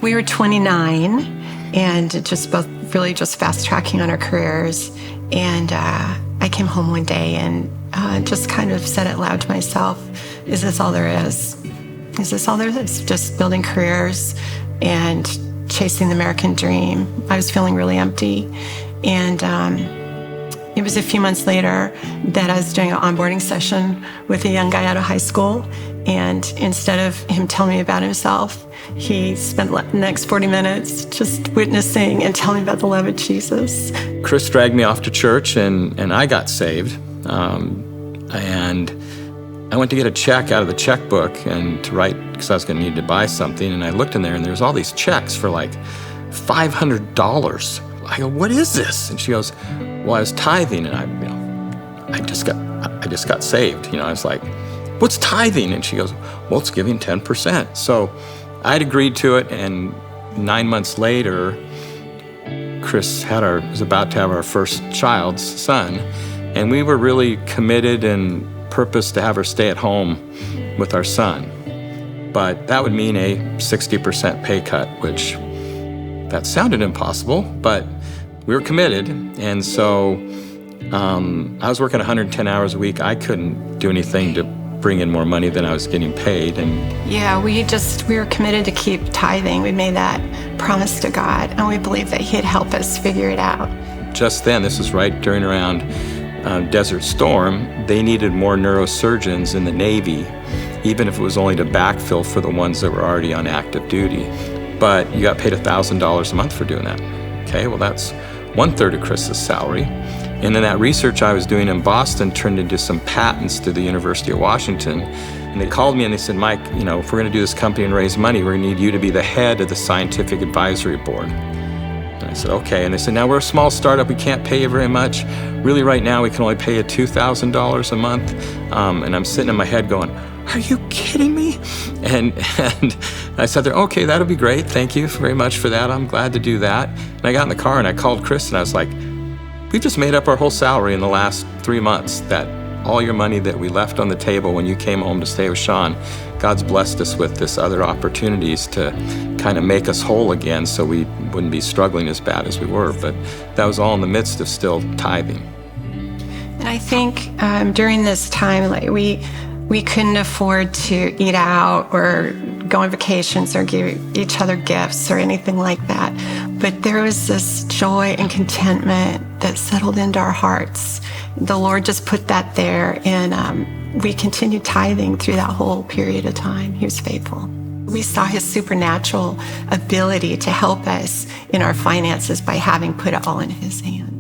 We were 29 and just both really just fast tracking on our careers. And I came home one day and just kind of said it loud to myself, is this all there is? Is this all there is? Just building careers and chasing the American dream. I was feeling really empty. And it was a few months later that I was doing an onboarding session with a young guy out of high school. And instead of him telling me about himself, he spent the next 40 minutes just witnessing and telling me about the love of Jesus. Chris dragged me off to church, and I got saved. And I went to get a check out of the checkbook and to write, because I was going to need to buy something. And I looked in there, and there was all these checks for like $500. I go, what is this? And she goes, well, I was tithing, and I just got saved. I was like, what's tithing? And she goes, well, it's giving 10%. So I'd agreed to it, and 9 months later, Chris was about to have our first child's son, and we were really committed and purposed to have her stay at home with our son. But that would mean a 60% pay cut, which that sounded impossible, but we were committed. And so I was working 110 hours a week. I couldn't do anything to bring in more money than I was getting paid. And yeah, we were committed to keep tithing. We made that promise to God, and we believed that He'd help us figure it out. Just then, this was right during around Desert Storm, they needed more neurosurgeons in the Navy, even if it was only to backfill for the ones that were already on active duty. But you got paid $1,000 a month for doing that. Okay, well, that's 1/3 of Chris's salary. And then that research I was doing in Boston turned into some patents through the University of Washington. And they called me and they said, Mike, if we're going to do this company and raise money, we're going to need you to be the head of the scientific advisory board. And I said, okay. And they said, now we're a small startup. We can't pay you very much. Really, right now, we can only pay you $2,000 a month. And I'm sitting in my head going, are you kidding me? And I sat there, okay, that'll be great. Thank you very much for that. I'm glad to do that. And I got in the car and I called Chris and I was like, we've just made up our whole salary in the last 3 months. That all your money that we left on the table when you came home to stay with Sean, God's blessed us with this other opportunities to kind of make us whole again so we wouldn't be struggling as bad as we were. But that was all in the midst of still tithing. And I think during this time, we couldn't afford to eat out or go on vacations or give each other gifts or anything like that. But there was this joy and contentment that settled into our hearts. The Lord just put that there, and we continued tithing through that whole period of time. He was faithful. We saw His supernatural ability to help us in our finances by having put it all in His hands.